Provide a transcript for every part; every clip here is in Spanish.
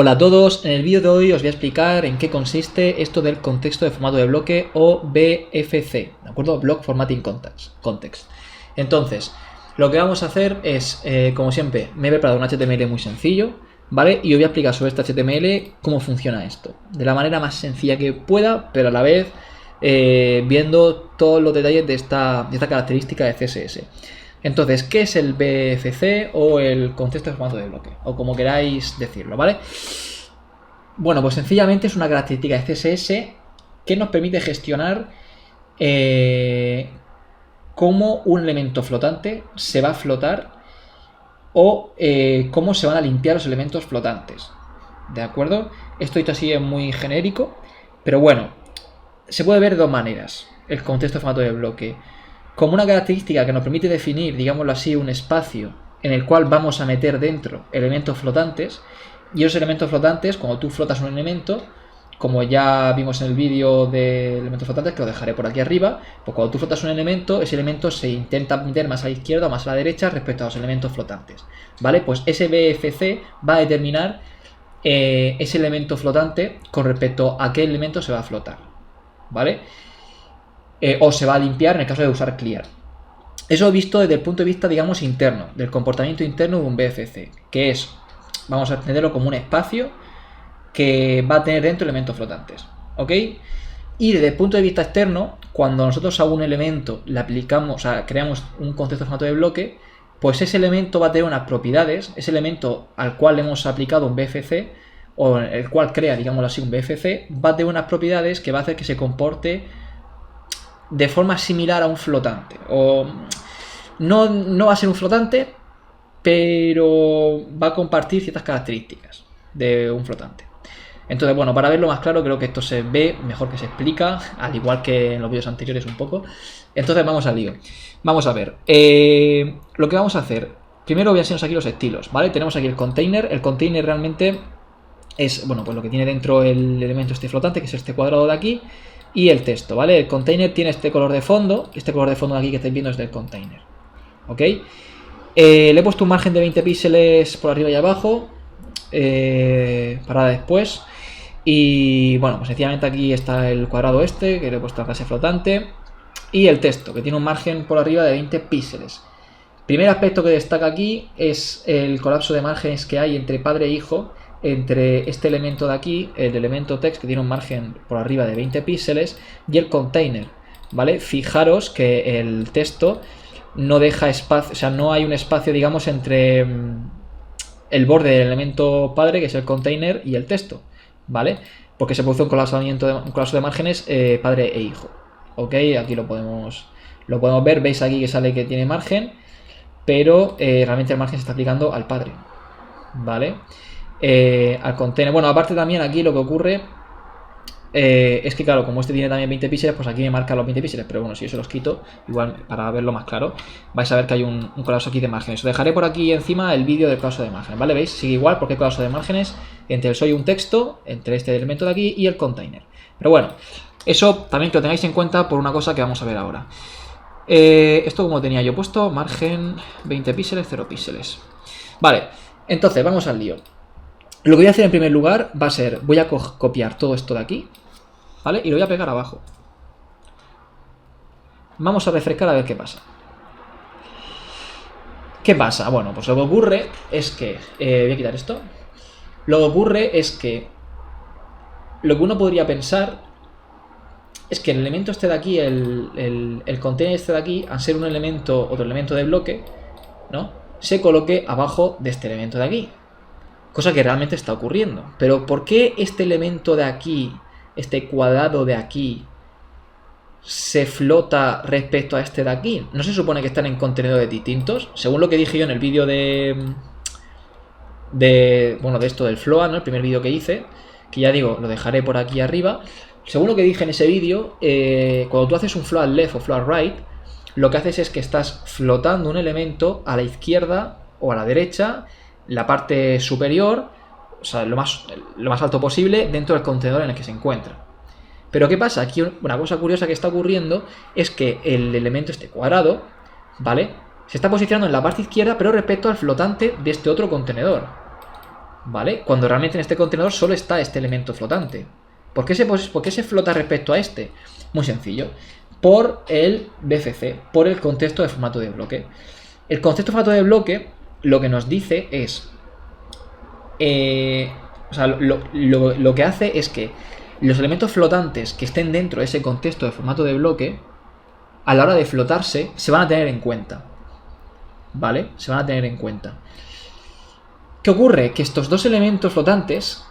Hola a todos, en el vídeo de hoy os voy a explicar en qué consiste esto del contexto de formato de bloque o BFC, ¿de acuerdo? Block Formatting Context. Entonces, lo que vamos a hacer es, como siempre, me he preparado un HTML muy sencillo, ¿vale? Y os voy a explicar sobre este HTML cómo funciona esto, de la manera más sencilla que pueda, pero a la vez viendo todos los detalles de esta característica de CSS. Entonces, ¿qué es el BFC o el contexto de formato de bloque? O como queráis decirlo, ¿vale? Bueno, pues sencillamente es una característica de CSS que nos permite gestionar cómo un elemento flotante se va a flotar o cómo se van a limpiar los elementos flotantes. ¿De acuerdo? Esto así es muy genérico, pero bueno, se puede ver de dos maneras el contexto de formato de bloque. Como una característica que nos permite definir, digámoslo así, un espacio en el cual vamos a meter dentro elementos flotantes, y esos elementos flotantes, cuando tú flotas un elemento, como ya vimos en el vídeo de elementos flotantes, que lo dejaré por aquí arriba, pues cuando tú flotas un elemento, ese elemento se intenta meter más a la izquierda o más a la derecha respecto a los elementos flotantes, ¿vale? Pues ese BFC va a determinar ese elemento flotante con respecto a qué elemento se va a flotar, ¿vale? O se va a limpiar en el caso de usar clear. Eso visto desde el punto de vista, digamos, interno, del comportamiento interno de un BFC, que es, vamos a entenderlo como un espacio que va a tener dentro elementos flotantes, ¿ok? Y desde el punto de vista externo, cuando nosotros a un elemento le aplicamos, o sea, creamos un contexto de formato de bloque, pues ese elemento va a tener unas propiedades, ese elemento al cual le hemos aplicado un BFC, o el cual crea, digámoslo así, un BFC, va a tener unas propiedades que va a hacer que se comporte de forma similar a un flotante. O no va a ser un flotante, pero va a compartir ciertas características de un flotante. Entonces, bueno, para verlo más claro, creo que esto se ve mejor que se explica, al igual que en los vídeos anteriores un poco. Entonces vamos al lío. Vamos a ver. Lo que vamos a hacer, primero voy a enseñaros aquí los estilos, ¿vale? Tenemos aquí el container. El container realmente es, bueno, pues lo que tiene dentro el elemento este flotante, que es este cuadrado de aquí, y el texto, ¿vale? El container tiene este color de fondo, este color de fondo de aquí que estáis viendo es del container, ¿ok? Le he puesto un margen de 20 píxeles por arriba y abajo para después. Y bueno, pues sencillamente aquí está el cuadrado este, que le he puesto a clase flotante, y el texto, que tiene un margen por arriba de 20 píxeles. Primer aspecto que destaca aquí es el colapso de márgenes que hay entre padre e hijo, entre este elemento de aquí, el elemento text, que tiene un margen por arriba de 20 píxeles, y el container, ¿vale? Fijaros que el texto no deja espacio, o sea, no hay un espacio, digamos, entre el borde del elemento padre, que es el container, y el texto, ¿vale? Porque se produce un colapso de márgenes padre e hijo, ¿ok? Aquí lo podemos ver, veis aquí que sale que tiene margen, pero realmente el margen se está aplicando al padre, ¿vale? Al container. Bueno, aparte también aquí lo que ocurre es que, claro, como este tiene también 20 píxeles, pues aquí me marca los 20 píxeles, pero bueno, si yo se los quito, igual para verlo más claro, vais a ver que hay un colapso aquí de márgenes. Os dejaré por aquí encima el vídeo del colapso de márgenes, ¿vale? ¿Veis? Sigue igual porque hay colapso de márgenes entre el soy un texto, entre este elemento de aquí y el container. Pero bueno, eso también que lo tengáis en cuenta por una cosa que vamos a ver ahora. Esto como tenía yo puesto, margen 20 píxeles, 0 píxeles. Vale, entonces vamos al lío. Lo que voy a hacer en primer lugar va a ser, voy a copiar todo esto de aquí, ¿vale? Y lo voy a pegar abajo. Vamos a refrescar a ver qué pasa. ¿Qué pasa? Bueno, pues lo que ocurre es que, voy a quitar esto. Lo que ocurre es que lo que uno podría pensar es que el elemento este de aquí, el container este de aquí, al ser un elemento, otro elemento de bloque, ¿no? Se coloque abajo de este elemento de aquí. Cosa que realmente está ocurriendo. Pero ¿por qué este elemento de aquí, este cuadrado de aquí, se flota respecto a este de aquí? ¿No se supone que están en contenedores distintos? Según lo que dije yo en el vídeo de esto del Floa, ¿no? El primer vídeo que hice, que ya digo, lo dejaré por aquí arriba. Según lo que dije en ese vídeo, cuando tú haces un float left o float right, lo que haces es que estás flotando un elemento a la izquierda o a la derecha, la parte superior, o sea, lo más alto posible dentro del contenedor en el que se encuentra. Pero ¿qué pasa? Aquí una cosa curiosa que está ocurriendo es que el elemento este cuadrado, ¿vale? Se está posicionando en la parte izquierda, pero respecto al flotante de este otro contenedor, ¿vale? Cuando realmente en este contenedor solo está este elemento flotante. ¿Por qué se flota respecto a este? Muy sencillo. Por el BFC, por el contexto de formato de bloque. El contexto de formato de bloque lo que nos dice es... o sea, lo que hace es que los elementos flotantes que estén dentro de ese contexto de formato de bloque, a la hora de flotarse, se van a tener en cuenta. ¿Vale? Se van a tener en cuenta. ¿Qué ocurre? Que estos dos elementos flotantes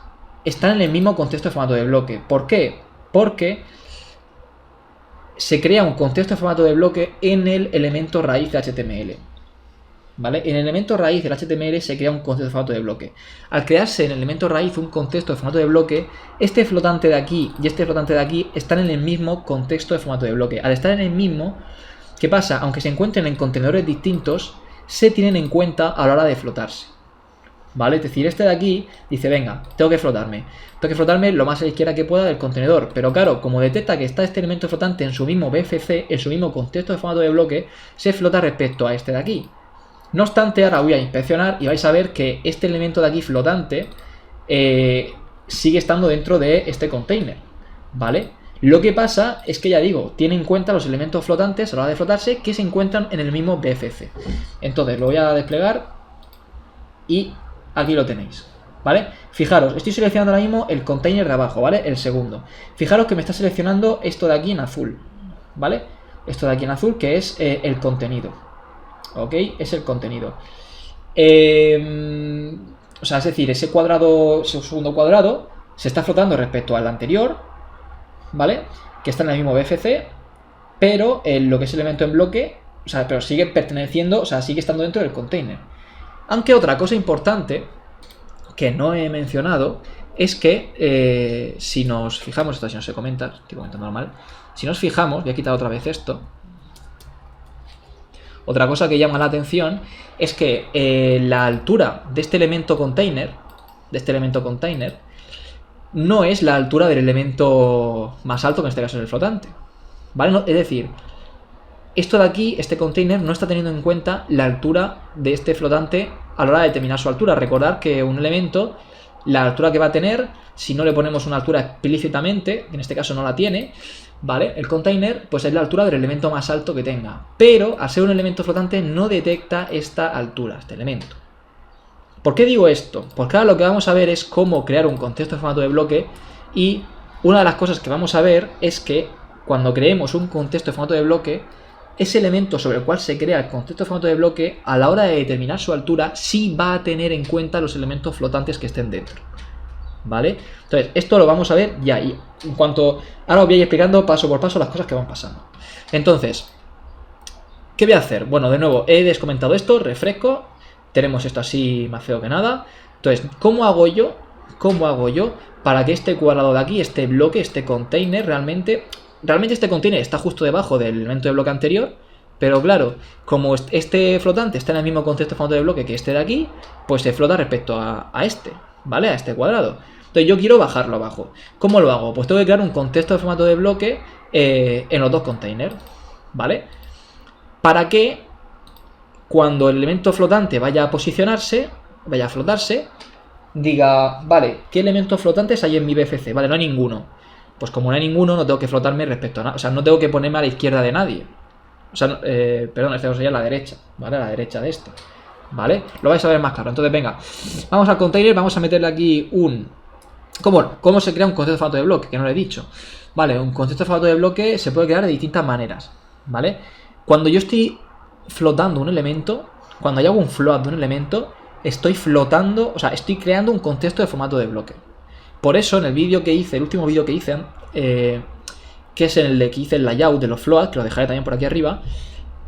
están en el mismo contexto de formato de bloque. ¿Por qué? Porque se crea un contexto de formato de bloque en el elemento raíz de HTML. ¿Vale? En el elemento raíz del HTML se crea un contexto de formato de bloque. Al crearse en el elemento raíz un contexto de formato de bloque, este flotante de aquí y este flotante de aquí están en el mismo contexto de formato de bloque. Al estar en el mismo, ¿qué pasa? Aunque se encuentren en contenedores distintos, se tienen en cuenta a la hora de flotarse. ¿Vale? Es decir, este de aquí dice, venga, tengo que flotarme lo más a la izquierda que pueda del contenedor. Pero claro, como detecta que está este elemento flotante en su mismo BFC, en su mismo contexto de formato de bloque, se flota respecto a este de aquí. No obstante, ahora voy a inspeccionar y vais a ver que este elemento de aquí flotante sigue estando dentro de este container, ¿vale? Lo que pasa es que, ya digo, tiene en cuenta los elementos flotantes a la hora de flotarse que se encuentran en el mismo BFC. Entonces lo voy a desplegar y aquí lo tenéis, ¿vale? Fijaros, estoy seleccionando ahora mismo el container de abajo, ¿vale? El segundo. Fijaros que me está seleccionando esto de aquí en azul, ¿vale? Esto de aquí en azul que es el contenido, ¿ok? Es el contenido. O sea, es decir, ese cuadrado, ese segundo cuadrado, se está flotando respecto al anterior, ¿vale? Que está en el mismo BFC, pero lo que es el elemento en bloque, o sea, pero sigue perteneciendo, o sea, sigue estando dentro del container. Aunque otra cosa importante que no he mencionado es que si nos fijamos, esto si no se comenta, estoy comentando normal, si nos fijamos, voy a quitar otra vez esto. Otra cosa que llama la atención es que la altura de este elemento container, no es la altura del elemento más alto, que en este caso es el flotante, ¿vale? No, es decir, esto de aquí, este container, no está teniendo en cuenta la altura de este flotante a la hora de determinar su altura. Recordad que un elemento, la altura que va a tener, si no le ponemos una altura explícitamente, que en este caso no la tiene, ¿vale? El container, pues es la altura del elemento más alto que tenga. Pero, al ser un elemento flotante, no detecta esta altura, este elemento. ¿Por qué digo esto? Porque ahora lo que vamos a ver es cómo crear un contexto de formato de bloque, y una de las cosas que vamos a ver es que cuando creemos un contexto de formato de bloque, ese elemento sobre el cual se crea el contexto de formato de bloque, a la hora de determinar su altura, sí va a tener en cuenta los elementos flotantes que estén dentro, ¿vale? Entonces, esto lo vamos a ver ya, y en cuanto... Ahora os voy a ir explicando paso por paso las cosas que van pasando. Entonces, ¿qué voy a hacer? Bueno, de nuevo, he descomentado esto, refresco, tenemos esto así más feo que nada. Entonces, ¿cómo hago yo para que este cuadrado de aquí, este bloque, este container, realmente este container está justo debajo del elemento de bloque anterior, pero claro, como este flotante está en el mismo contexto de formato de bloque que este de aquí, pues se flota respecto a este, ¿vale? A este cuadrado. Entonces yo quiero bajarlo abajo. ¿Cómo lo hago? Pues tengo que crear un contexto de formato de bloque en los dos containers, ¿vale? Para que cuando el elemento flotante vaya a posicionarse, vaya a flotarse, diga, vale, ¿qué elementos flotantes hay en mi BFC? Vale, no hay ninguno. Pues como no hay ninguno, no tengo que flotarme respecto a nada. O sea, no tengo que ponerme a la izquierda de nadie. O sea, perdón, este sería a la derecha, ¿vale? A la derecha de este, ¿vale? Lo vais a ver más claro. Entonces, venga, vamos al container, vamos a meterle aquí un... ¿Cómo se crea un contexto de formato de bloque? Que no lo he dicho. Vale, un contexto de formato de bloque se puede crear de distintas maneras, ¿vale? Cuando yo estoy flotando un elemento, cuando yo hago un float de un elemento, estoy flotando, o sea, estoy creando un contexto de formato de bloque. Por eso, en el vídeo que hice, el último vídeo que hice, que es el que hice el layout de los floats, que lo dejaré también por aquí arriba,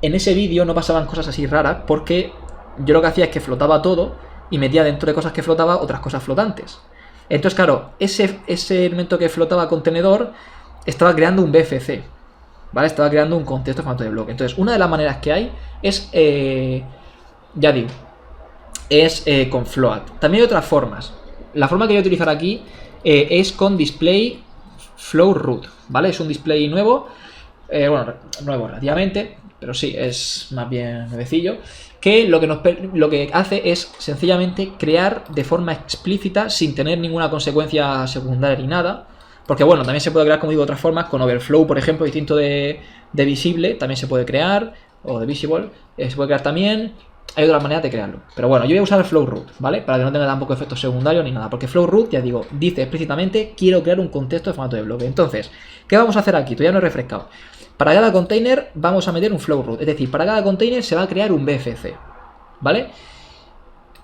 en ese vídeo no pasaban cosas así raras, porque yo lo que hacía es que flotaba todo y metía dentro de cosas que flotaba otras cosas flotantes. Entonces, claro, ese elemento que flotaba contenedor estaba creando un BFC, ¿vale? Estaba creando un contexto de formato de bloque. Entonces, una de las maneras que hay es, ya digo, es con float. También hay otras formas. La forma que voy a utilizar aquí es con display flow root, ¿vale? Es un display nuevo, bueno, nuevo relativamente, pero sí, es más bien nuevecillo. que lo que hace es sencillamente crear de forma explícita sin tener ninguna consecuencia secundaria ni nada. Porque bueno, también se puede crear, como digo, de otras formas, con overflow, por ejemplo, distinto de visible, también se puede crear, o de visible, se puede crear también. Hay otras maneras de crearlo. Pero bueno, yo voy a usar el flow root, ¿vale? Para que no tenga tampoco efectos secundarios ni nada. Porque flow root, ya digo, dice explícitamente, quiero crear un contexto de formato de bloque. Entonces, ¿qué vamos a hacer aquí? Todavía no he refrescado. Para cada container vamos a meter un flow root. Es decir, para cada container se va a crear un BFC, ¿vale?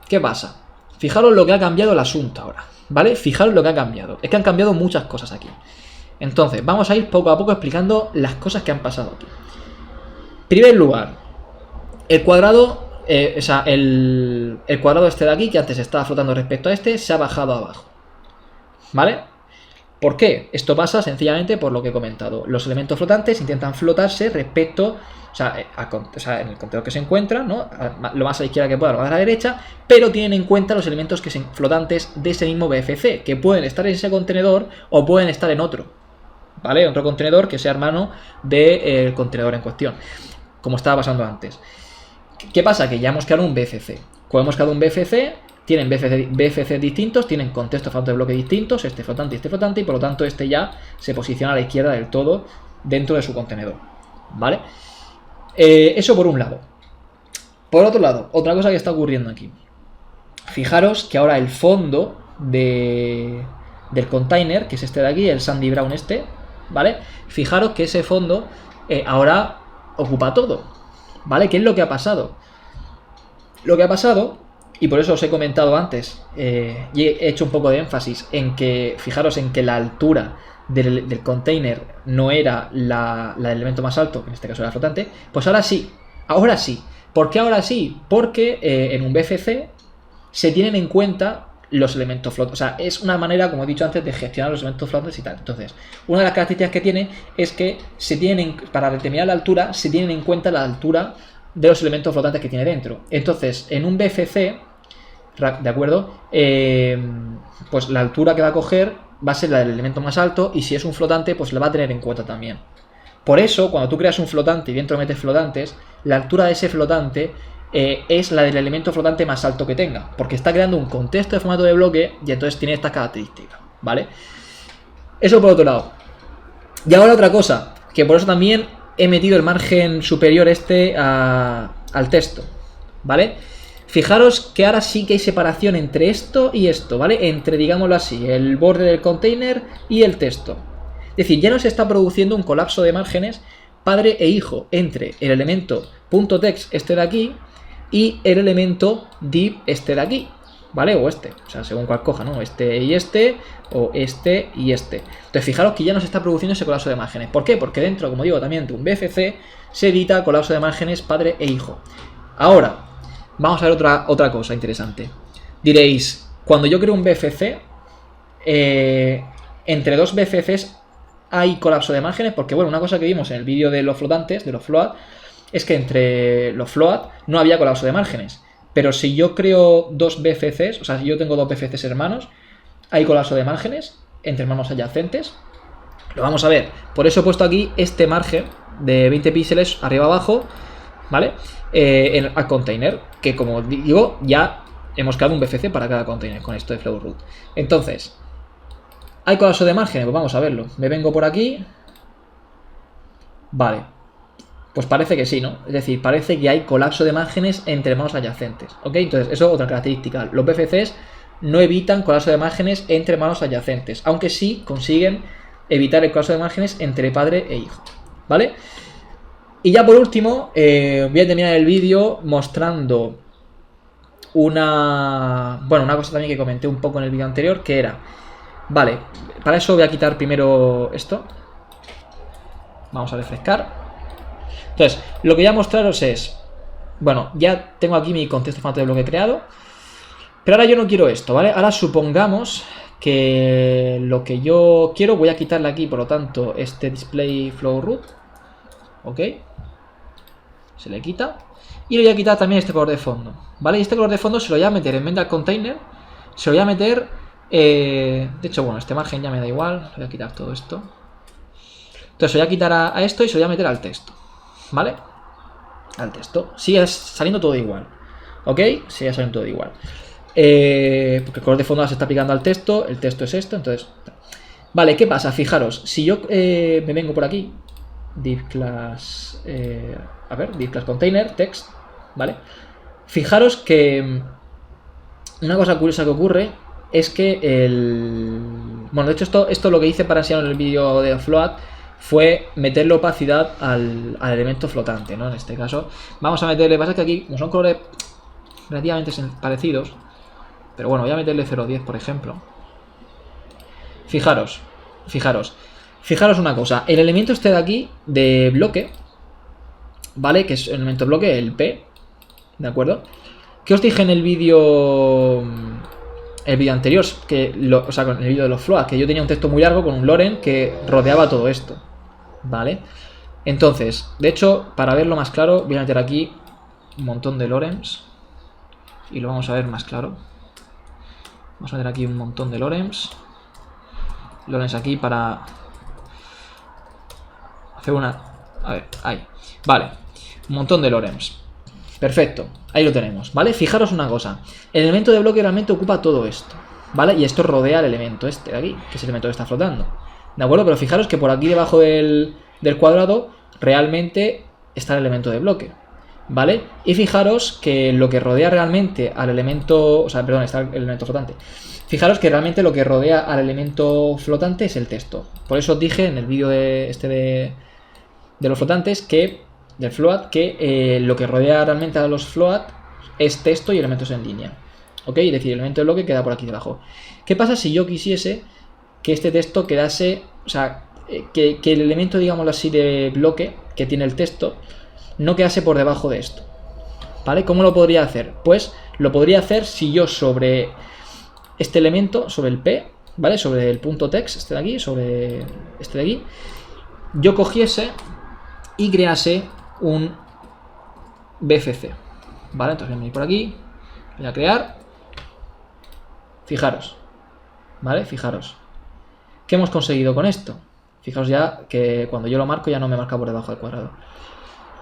¿Qué pasa? Fijaros lo que ha cambiado el asunto ahora, ¿vale? Fijaros lo que ha cambiado. Es que han cambiado muchas cosas aquí. Entonces, vamos a ir poco a poco explicando las cosas que han pasado aquí. En primer lugar, el cuadrado, el cuadrado este de aquí, que antes estaba flotando respecto a este, se ha bajado abajo, ¿vale? ¿Por qué? Esto pasa sencillamente por lo que he comentado. Los elementos flotantes intentan flotarse respecto, en el contenedor que se encuentra, ¿no? Lo más a la izquierda que pueda, lo más a la derecha, pero tienen en cuenta los elementos flotantes de ese mismo BFC, que pueden estar en ese contenedor o pueden estar en otro, ¿vale? Otro contenedor que sea hermano del contenedor en cuestión, como estaba pasando antes. ¿Qué pasa? Que ya hemos creado un BFC. Cuando hemos creado un BFC, tienen BFC distintos, tienen contextos formato de bloque distintos, este flotante y este flotante, y por lo tanto este ya se posiciona a la izquierda del todo dentro de su contenedor, ¿vale? Eso por un lado. Por otro lado, otra cosa que está ocurriendo aquí. Fijaros que ahora el fondo del container, que es este de aquí, el Sandy Brown este, ¿vale? Fijaros que ese fondo ahora ocupa todo, ¿vale? ¿Qué es lo que ha pasado? Lo que ha pasado, y por eso os he comentado antes, y he hecho un poco de énfasis en que, fijaros en que la altura del container no era la del elemento más alto, que en este caso era flotante, pues ahora sí. ¿Por qué ahora sí? Porque en un BFC se tienen en cuenta los elementos flotantes. O sea, es una manera, como he dicho antes, de gestionar los elementos flotantes y tal. Entonces, una de las características que tiene es que para determinar la altura, se tienen en cuenta la altura de los elementos flotantes que tiene dentro. Entonces, en un BFC, ¿de acuerdo? Pues la altura que va a coger va a ser la del elemento más alto, y si es un flotante, pues la va a tener en cuenta también. Por eso, cuando tú creas un flotante y dentro metes flotantes, la altura de ese flotante es la del elemento flotante más alto que tenga, porque está creando un contexto de formato de bloque y entonces tiene estas características, ¿vale? Eso por otro lado. Y ahora otra cosa, que por eso también he metido el margen superior al texto, ¿vale? Fijaros que ahora sí que hay separación entre esto y esto, ¿vale? Entre, digámoslo así, el borde del container y el texto. Es decir, ya no se está produciendo un colapso de márgenes padre e hijo entre el elemento .text este de aquí y el elemento div este de aquí, ¿vale? O este, o sea, según cuál coja, ¿no? Este y este, o este y este. Entonces, fijaros que ya no se está produciendo ese colapso de márgenes. ¿Por qué? Porque dentro, como digo, también de un BFC se evita colapso de márgenes padre e hijo. Ahora, vamos a ver otra cosa interesante. Diréis, cuando yo creo un BFC, entre dos BFCs hay colapso de márgenes, porque bueno, una cosa que vimos en el vídeo de los flotantes, de los float, es que entre los float no había colapso de márgenes. Pero si yo creo dos BFCs, o sea, si yo tengo dos BFCs hermanos, hay colapso de márgenes entre hermanos adyacentes. Lo vamos a ver. Por eso he puesto aquí este margen de 20 píxeles arriba abajo, ¿vale? Al container, que como digo, ya hemos creado un BFC para cada container con esto de flow root. Entonces, ¿hay colapso de márgenes? Pues vamos a verlo. Me vengo por aquí. Vale. Pues parece que sí, ¿no? Es decir, parece que hay colapso de márgenes entre hermanos adyacentes. ¿Ok? Entonces, eso es otra característica. Los BFCs no evitan colapso de márgenes entre hermanos adyacentes, aunque sí consiguen evitar el colapso de márgenes entre padre e hijo, ¿vale? Y ya por último, voy a terminar el vídeo mostrando una cosa también que comenté un poco en el vídeo anterior, que era, vale, para eso voy a quitar primero esto. Vamos a refrescar. Entonces, lo que voy a mostraros es, bueno, ya tengo aquí mi contexto formato de bloque creado, pero ahora yo no quiero esto, ¿vale? Ahora supongamos que lo que yo quiero, voy a quitarle aquí, por lo tanto, este display flow root, ¿ok? Se le quita. Y le voy a quitar también este color de fondo, ¿vale? Y este color de fondo se lo voy a meter en vez del container, se lo voy a meter, de hecho, bueno, este margen ya me da igual, voy a quitar todo esto. Entonces, voy a quitar a esto y se lo voy a meter al texto, ¿vale? al texto. Sigue saliendo todo igual. ¿Ok? Sigue saliendo todo igual. Porque el color de fondo se está aplicando al texto. El texto es esto, entonces... Vale, ¿qué pasa? Fijaros, si yo me vengo por aquí, div class, div class container, text, ¿vale? Fijaros que una cosa curiosa que ocurre es que bueno, de hecho esto lo que hice para enseñar en el vídeo de float fue meterle opacidad al elemento flotante, ¿no? En este caso, vamos a meterle, pasa que aquí, como son colores relativamente parecidos, pero bueno, voy a meterle 0.10, por ejemplo. Fijaros una cosa, el elemento este de aquí, de bloque, ¿vale? Que es el elemento bloque, el P, ¿de acuerdo? Que os dije en el vídeo anterior, o sea, con el vídeo de los floats, que yo tenía un texto muy largo con un lorem que rodeaba todo esto, ¿vale? Entonces, de hecho, para verlo más claro, voy a meter aquí un montón de lorems y lo vamos a ver más claro. Vamos a meter aquí un montón de lorems aquí para hacer una... A ver, ahí. Vale, un montón de lorems. Perfecto, ahí lo tenemos, ¿vale? Fijaros una cosa, el elemento de bloque realmente ocupa todo esto, ¿vale? Y esto rodea el elemento este de aquí, que es el elemento que está flotando, ¿de acuerdo? Pero fijaros que por aquí debajo del cuadrado realmente está el elemento de bloque, ¿vale? Y fijaros que lo que rodea realmente al elemento, o sea, perdón, está el elemento flotante. Fijaros que realmente lo que rodea al elemento flotante es el texto. Por eso os dije en el vídeo de los flotantes que del float que lo que rodea realmente a los float es texto y elementos en línea. ¿Ok? Es decir, el elemento de bloque queda por aquí debajo. ¿Qué pasa si yo quisiese que este texto quedase, o sea, que el elemento, digámoslo así, de bloque que tiene el texto no quedase por debajo de esto? ¿Vale? ¿Cómo lo podría hacer? Pues lo podría hacer si yo sobre este elemento, sobre el P, ¿vale? Sobre el punto text, este de aquí, sobre este de aquí, yo cogiese y crease un BFC, ¿vale? Entonces voy a venir por aquí, voy a crear, fijaros, ¿vale? Fijaros. ¿Qué hemos conseguido con esto? Fijaos ya que cuando yo lo marco ya no me marca por debajo del cuadrado.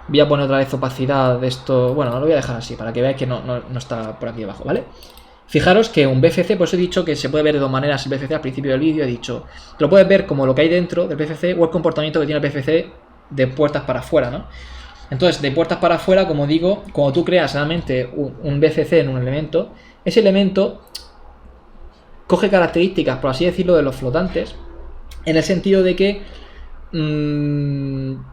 Voy a poner otra vez opacidad de esto, bueno, lo voy a dejar así para que veáis que no está por aquí debajo, ¿vale? Fijaros que un BFC, pues he dicho que se puede ver de dos maneras el BFC al principio del vídeo, he dicho, lo puedes ver como lo que hay dentro del BFC o el comportamiento que tiene el BFC de puertas para afuera, ¿no? Entonces, de puertas para afuera, como digo, cuando tú creas realmente un BFC en un elemento, ese elemento coge características, por así decirlo, de los flotantes, en el sentido de que no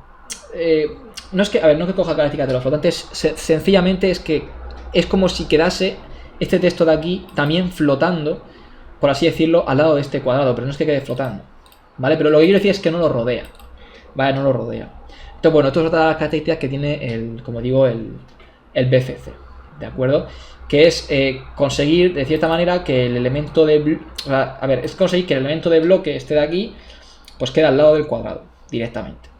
es que coja características de los flotantes, sencillamente es que es como si quedase este texto de aquí también flotando, por así decirlo, al lado de este cuadrado, pero no es que quede flotando, ¿vale? Pero lo que quiero decir es que no lo rodea, ¿vale? No lo rodea. Entonces, bueno, esto es otra de las características que tiene como digo, el BFC, ¿de acuerdo? Que es conseguir, de cierta manera, que el elemento es conseguir que el elemento de bloque este de aquí, pues quede al lado del cuadrado, directamente.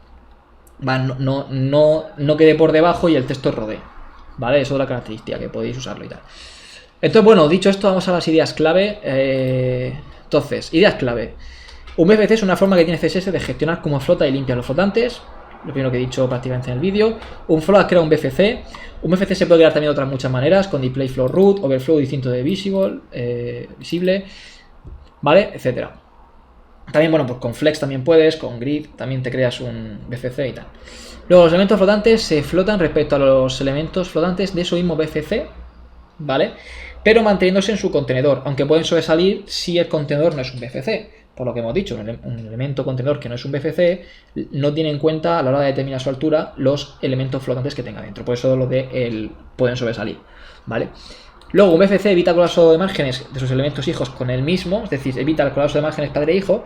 ¿Vale? No quede por debajo y el texto rodee, ¿vale? Eso es otra característica que podéis usarlo y tal. Entonces, bueno, dicho esto, vamos a las ideas clave. Entonces, ideas clave. Un BFC es una forma que tiene CSS de gestionar cómo flota y limpia los flotantes. Lo primero que he dicho prácticamente en el vídeo. Un float crea un BFC. Un BFC se puede crear también de otras muchas maneras, con display flow root, overflow distinto de visible, ¿vale? Etcétera. También, bueno, pues con flex también puedes, con grid también te creas un BFC y tal. Luego, los elementos flotantes se flotan respecto a los elementos flotantes de su mismo BFC, ¿vale? Pero manteniéndose en su contenedor, aunque pueden sobresalir si el contenedor no es un BFC. Por lo que hemos dicho, un elemento contenedor que no es un BFC no tiene en cuenta a la hora de determinar su altura los elementos flotantes que tenga dentro. Por eso lo de pueden sobresalir, ¿vale? Luego, un BFC evita colapso de márgenes de sus elementos hijos con el mismo, es decir, evita el colapso de márgenes padre e hijo.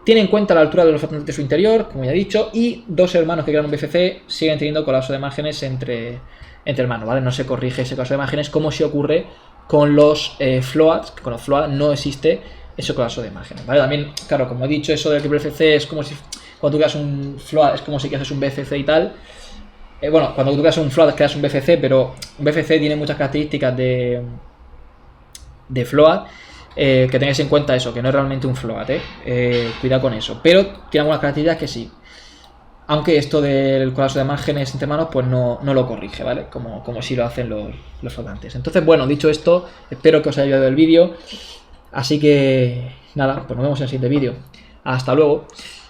Tiene en cuenta la altura de los flotantes de su interior, como ya he dicho, y dos hermanos que crean un BFC siguen teniendo colapso de márgenes entre hermanos, ¿vale? No se corrige ese colapso de márgenes como si ocurre con los floats, que con los floats no existe ese colapso de márgenes, ¿vale? También, claro, como he dicho, eso de que BFC es como si cuando tú creas un float es como si haces un BFC y tal. Bueno, cuando tú creas un float creas un BFC, pero un BFC tiene muchas características de float, que tengáis en cuenta eso, que no es realmente un float, cuidado con eso, pero tiene algunas características que sí. Aunque esto del colapso de márgenes entre manos pues no lo corrige, ¿vale? Como si lo hacen los flotantes. Entonces, bueno, dicho esto, espero que os haya ayudado el vídeo. Así que, nada, pues nos vemos en el siguiente vídeo. Hasta luego.